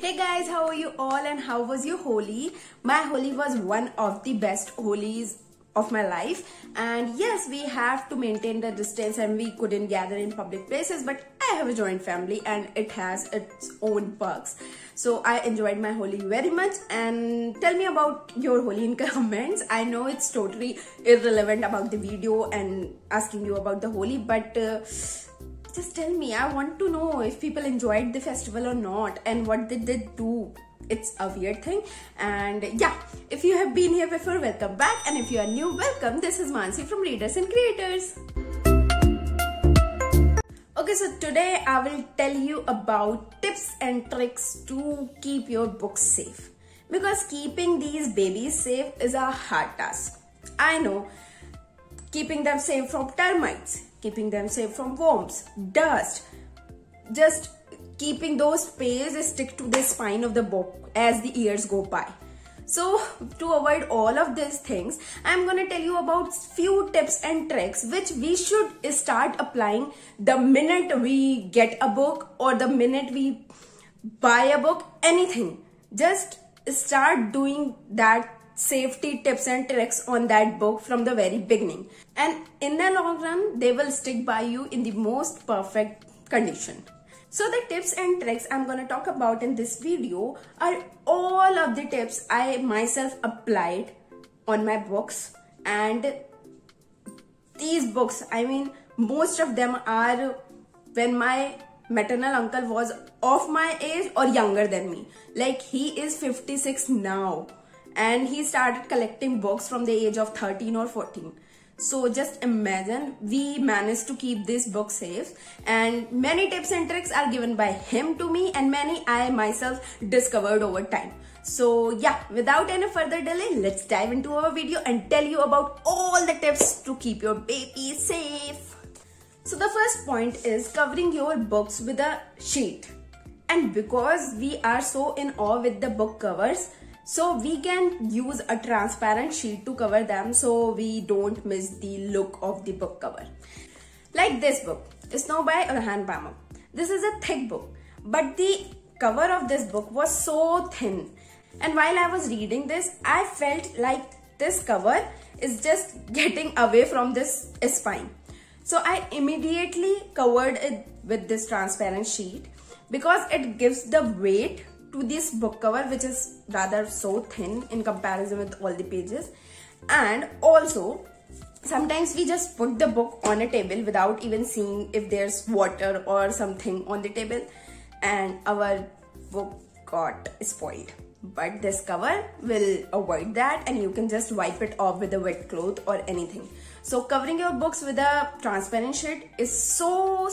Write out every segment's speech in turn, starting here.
Hey guys, how are you all and how was your Holi? My Holi was one of the best Holis of my life, and yes, we have to maintain the distance and we couldn't gather in public places, but I have a joint family and it has its own perks. So I enjoyed my Holi very much. And tell me about your Holi in comments. I know it's totally irrelevant about the video and asking you about the Holi, but just tell me. I want to know if people enjoyed the festival or not and what did they do. It's a weird thing. And yeah, if you have been here before, welcome back, and if you are new, welcome. This is Mansi from Readers and Creators. Okay, so today I will tell you about tips and tricks to keep your books safe, because keeping these babies safe is a hard task. I know. Keeping them safe from termites, keeping them safe from worms, dust, just keeping those pages stick to the spine of the book as the years go by. So to avoid all of these things, I'm gonna tell you about few tips and tricks which we should start applying the minute we get a book or the minute we buy a book, anything. Just start doing that safety tips and tricks on that book from the very beginning, and in the long run they will stick by you in the most perfect condition. So the tips and tricks I'm gonna talk about in this video are all of the tips I myself applied on my books. And these books, I mean, most of them are when my maternal uncle was of my age or younger than me. Like, he is 56 now, and he started collecting books from the age of 13 or 14. So just imagine, we managed to keep this book safe, and many tips and tricks are given by him to me, and many I myself discovered over time. So yeah, without any further delay, let's dive into our video and tell you about all the tips to keep your baby safe. So the first point is covering your books with a sheet. And because we are so in awe with the book covers, so we can use a transparent sheet to cover them so we don't miss the look of the book cover. Like this book, Snow by Orhan Pamuk. This is a thick book, but the cover of this book was so thin. And while I was reading this, I felt like this cover is just getting away from this spine. So I immediately covered it with this transparent sheet because it gives the weight to this book cover, which is rather so thin in comparison with all the pages. And also, sometimes we just put the book on a table without even seeing if there's water or something on the table, and our book got spoiled. But this cover will avoid that, and you can just wipe it off with a wet cloth or anything. So covering your books with a transparent sheet is so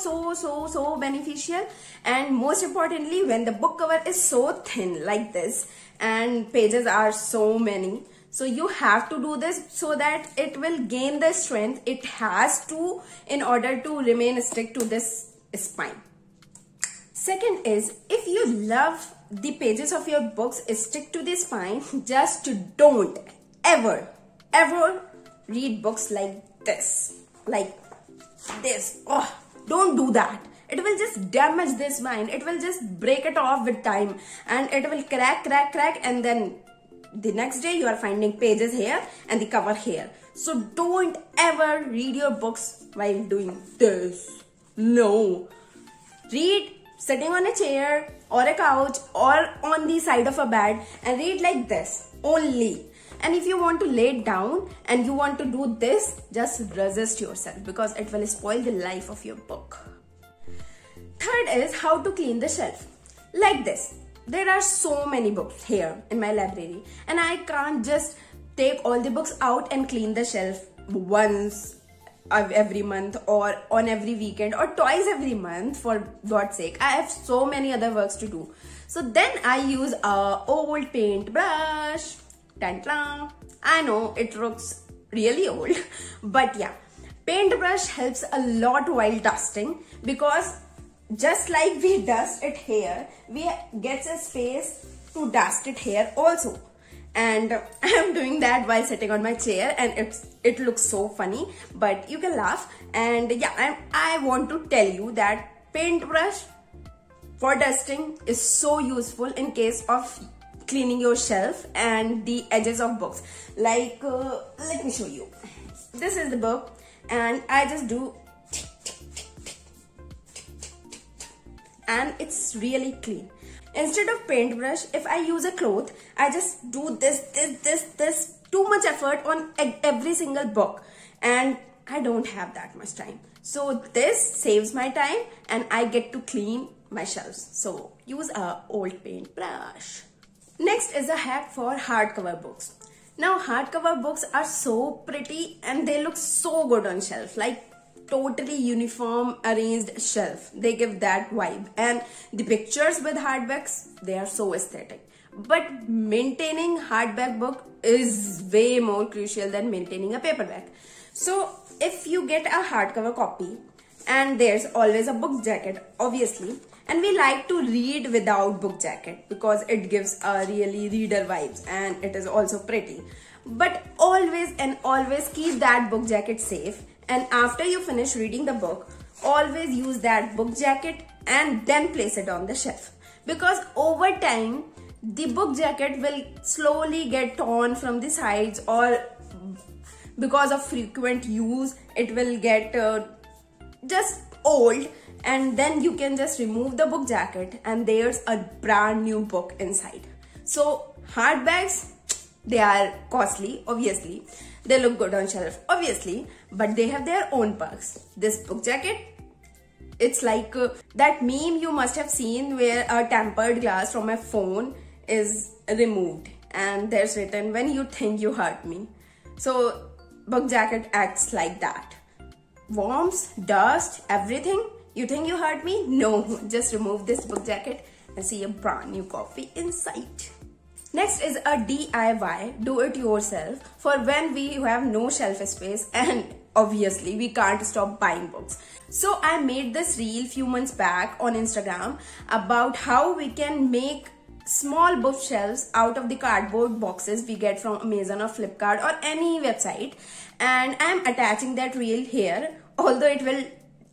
beneficial. And most importantly, when the book cover is so thin like this and pages are so many, so you have to do this so that it will gain the strength it has to in order to remain stick to this spine. Second is, if you love the pages of your books stick to the spine, just don't ever read books like this. Oh, don't do that. It will just damage this spine. It will just break it off with time, and it will crack, and then the next day you are finding pages here and the cover here. So don't ever read your books while doing this. No. Read sitting on a chair or a couch or on the side of a bed, and read like this only. And if you want to lay it down and you want to do this, just resist yourself, because it will spoil the life of your book. Third is how to clean the shelf. Like this. There are so many books here in my library, and I can't just take all the books out and clean the shelf once every month or on every weekend or twice every month, for God's sake. I have so many other works to do. So then I use a old paint brush. I know it looks really old, but yeah, paintbrush helps a lot while dusting, because just like we dust it here, we get a space to dust it here also. And I am doing that while sitting on my chair, and it looks so funny, but you can laugh. And yeah, I want to tell you that paintbrush for dusting is so useful in case of cleaning your shelf and the edges of books. Like, let me show you. This is the book and I just do and it's really clean. Instead of paintbrush, if I use a cloth, I just do this. Too much effort on every single book and I don't have that much time. So this saves my time and I get to clean my shelves. So use a old paintbrush. Next is a hack for hardcover books. Now hardcover books are so pretty and they look so good on shelf, like totally uniform arranged shelf. They give that vibe, and the pictures with hardbacks, they are so aesthetic. But maintaining hardback book is way more crucial than maintaining a paperback. So if you get a hardcover copy, and there's always a book jacket obviously, and we like to read without book jacket because it gives a really reader vibes and it is also pretty. But always keep that book jacket safe, and after you finish reading the book, always use that book jacket and then place it on the shelf, because over time the book jacket will slowly get torn from the sides, or because of frequent use it will get just old, and then you can just remove the book jacket and there's a brand new book inside. So hardbacks, they are costly obviously, they look good on shelf obviously, but they have their own perks. This book jacket, it's like that meme you must have seen where a tempered glass from a phone is removed and there's written, "When you think you hurt me." So book jacket acts like that. Worms, dust, everything. You think you hurt me? No, just remove this book jacket and see a brand new copy inside. Next is a DIY, do it yourself, for when we have no shelf space and obviously we can't stop buying books. So I made this reel few months back on Instagram about how we can make small bookshelves out of the cardboard boxes we get from Amazon or Flipkart or any website, and I'm attaching that reel here, although it will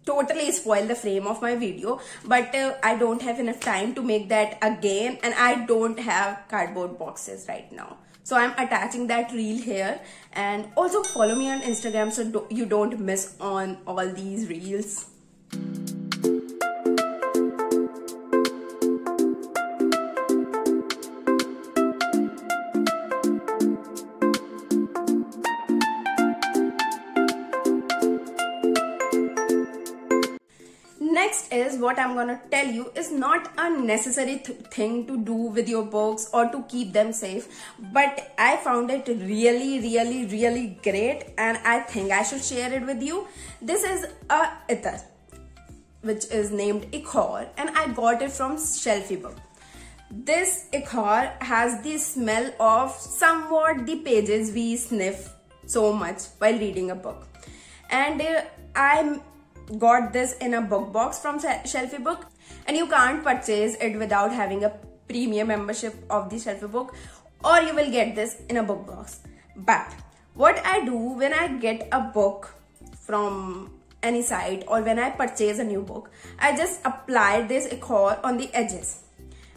totally spoil the frame of my video, but I don't have enough time to make that again, and I don't have cardboard boxes right now. So I'm attaching that reel here, and also follow me on Instagram so you don't miss on all these reels. Next is what I'm gonna tell you is not a necessary thing to do with your books or to keep them safe, but I found it really great and I think I should share it with you. This is a ether which is named Ichor, and I got it from Shelfie Book. This Ichor has the smell of somewhat the pages we sniff so much while reading a book, and I got this in a book box from Shelfie Book, and you can't purchase it without having a premium membership of the Shelfie Book, or you will get this in a book box. But what I do when I get a book from any site or when I purchase a new book, I just apply this Ichor on the edges,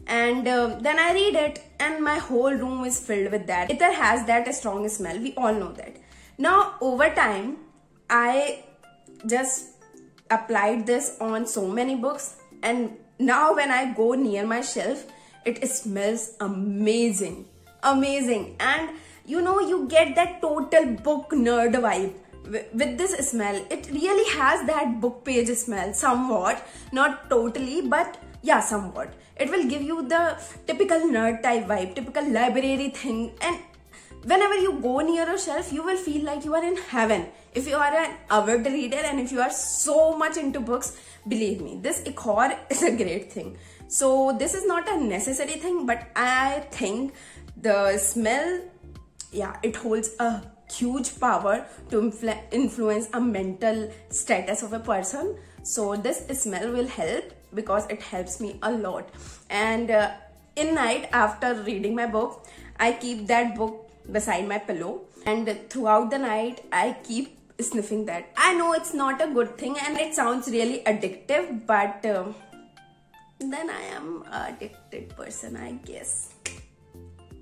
and then I read it and my whole room is filled with that. Ether has that strong smell, we all know that. Now over time I just applied this on so many books, and now when I go near my shelf, it smells amazing, and you know, you get that total book nerd vibe with this smell. It really has that book page smell, somewhat, not totally, but yeah, somewhat. It will give you the typical nerd type vibe, typical library thing, and whenever you go near a shelf, you will feel like you are in heaven. If you are an avid reader and if you are so much into books, believe me, this Ichor is a great thing. So this is not a necessary thing, but I think the smell, yeah, it holds a huge power to influence a mental status of a person. So this smell will help because it helps me a lot. And in night after reading my book, I keep that book beside my pillow, and throughout the night I keep sniffing that. I know it's not a good thing and it sounds really addictive, but then I am a addicted person, I guess.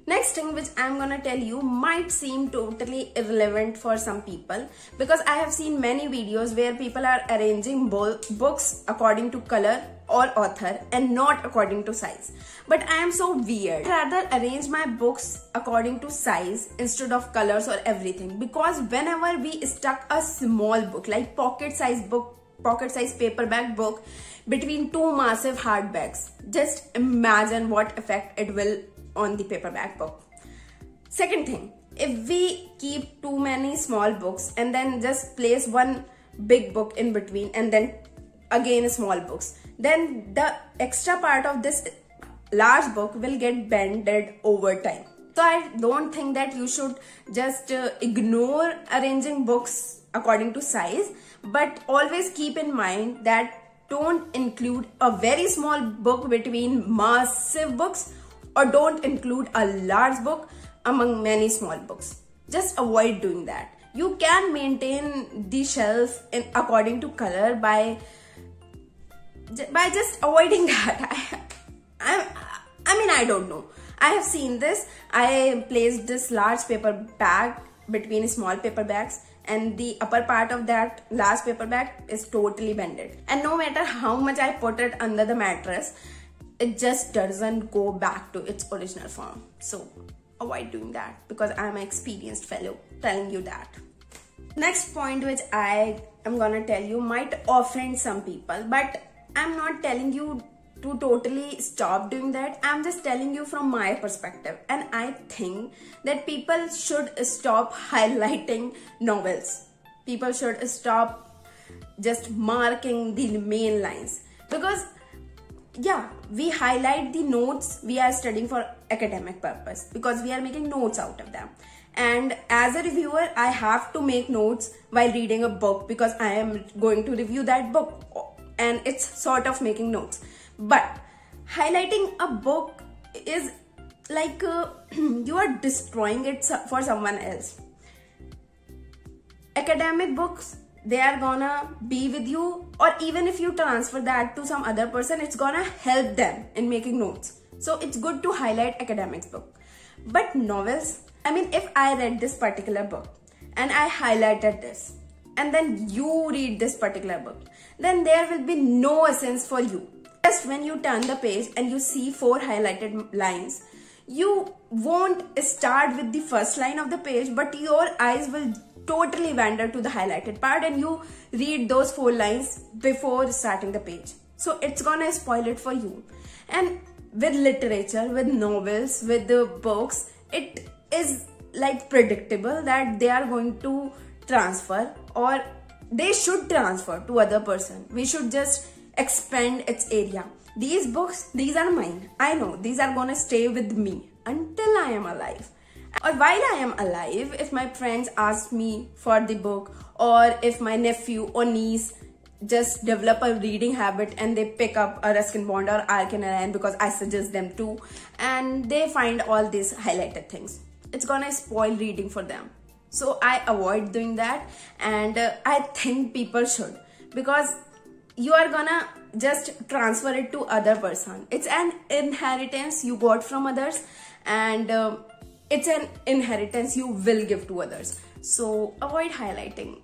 Next thing which I'm gonna tell you might seem totally irrelevant for some people, because I have seen many videos where people are arranging books according to color or author and not according to size. But I am so weird. I rather arrange my books according to size instead of colors or everything, because whenever we stuck a small book like pocket size paperback book between two massive hardbacks, just imagine what effect it will on the paperback book. Second thing, if we keep too many small books and then just place one big book in between and then again small books, then the extra part of this large book will get bended over time. So I don't think that you should just ignore arranging books according to size, but always keep in mind that don't include a very small book between massive books, or don't include a large book among many small books. Just avoid doing that. You can maintain the shelf according to color by just avoiding that. I don't know. I have seen this. I placed this large paper bag between small paperbacks, and the upper part of that large paperback is totally bended. And no matter how much I put it under the mattress, it just doesn't go back to its original form. So avoid doing that, because I'm an experienced fellow telling you that. Next point which I am gonna tell you might offend some people, but I'm not telling you to totally stop doing that. I'm just telling you from my perspective. And I think that people should stop highlighting novels. People should stop just marking the main lines, because yeah, we highlight the notes we are studying for academic purpose, because we are making notes out of them. And as a reviewer, I have to make notes while reading a book, because I am going to review that book and it's sort of making notes. But highlighting a book is like you are destroying it for someone else. Academic books, they are gonna be with you, or even if you transfer that to some other person, it's gonna help them in making notes. So it's good to highlight academics book. But novels, if I read this particular book and I highlighted this, and then you read this particular book, then there will be no essence for you. Just when you turn the page and you see 4 highlighted lines, you won't start with the first line of the page, but your eyes will totally wander to the highlighted part and you read those 4 lines before starting the page. So it's gonna spoil it for you. And with literature, with novels, with the books, it is like predictable that they are going to transfer, or they should transfer to other person. We should just expand its area. These books, these are mine. I know these are gonna stay with me until I am alive. Or while I am alive, if my friends ask me for the book, or if my nephew or niece just develop a reading habit and they pick up a Ruskin Bond or Arkin Ryan because I suggest them to, and they find all these highlighted things, it's gonna spoil reading for them. So I avoid doing that, and I think people should, because you are gonna just transfer it to other person. It's an inheritance you got from others, and it's an inheritance you will give to others. So avoid highlighting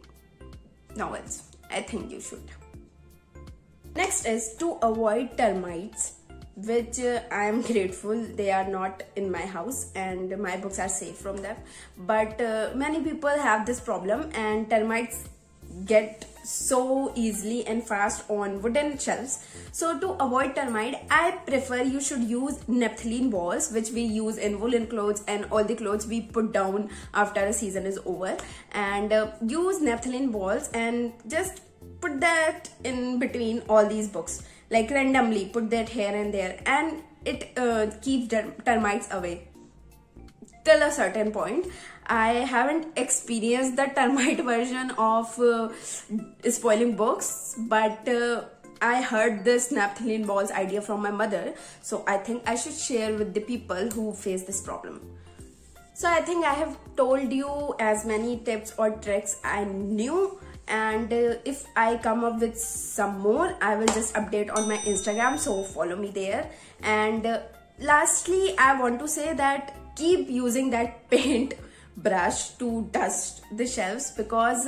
novels. I think you should. Next is to avoid termites, which I am grateful they are not in my house and my books are safe from them. But many people have this problem, and termites get so easily and fast on wooden shelves. So to avoid termite, I prefer you should use naphthalene balls, which we use in woolen clothes and all the clothes we put down after a season is over. And use naphthalene balls and just put that in between all these books, like randomly put that here and there, and it keeps termites away till a certain point. I haven't experienced the termite version of spoiling books, but I heard this naphthalene balls idea from my mother, so I think I should share with the people who face this problem. So I think I have told you as many tips or tricks I knew, and if I come up with some more, I will just update on my Instagram, so follow me there. And lastly, I want to say that keep using that paint brush to dust the shelves, because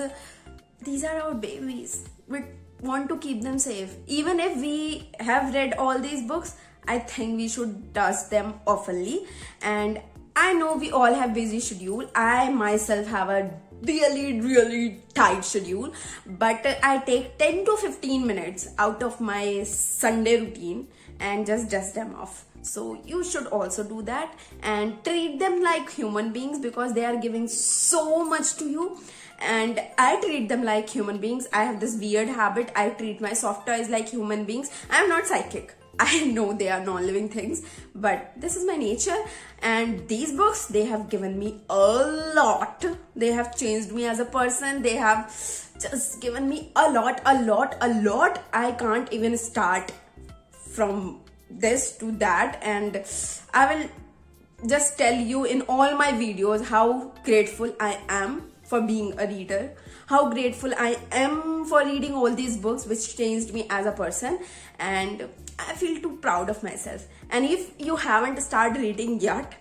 these are our babies. We want to keep them safe. Even if we have read all these books, I think we should dust them oftenly. And I know we all have busy schedule. I myself have a really tight schedule, but I take 10 to 15 minutes out of my Sunday routine and just dust them off. So you should also do that and treat them like human beings, because they are giving so much to you. And I treat them like human beings. I have this weird habit. I treat my soft toys like human beings. I am not psychic. I know they are non-living things, but this is my nature. And these books, they have given me a lot. They have changed me as a person. They have just given me a lot. I can't even start from this to that. And I will just tell you in all my videos how grateful I am for being a reader, how grateful I am for reading all these books which changed me as a person. And I feel too proud of myself. And if you haven't started reading yet,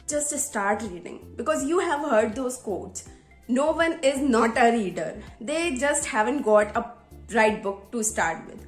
just start reading, because you have heard those quotes. No one is not a reader. They just haven't got a right book to start with.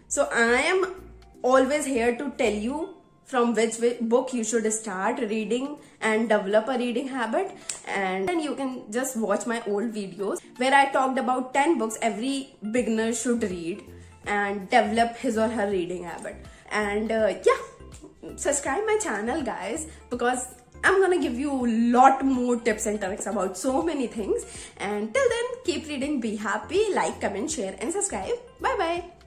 So I am always here to tell you from which book you should start reading and develop a reading habit. And then you can just watch my old videos where I talked about 10 books every beginner should read and develop his or her reading habit. And yeah, subscribe my channel, guys, because I'm gonna give you a lot more tips and tricks about so many things. And till then, keep reading, be happy, like, comment, share and subscribe. Bye bye.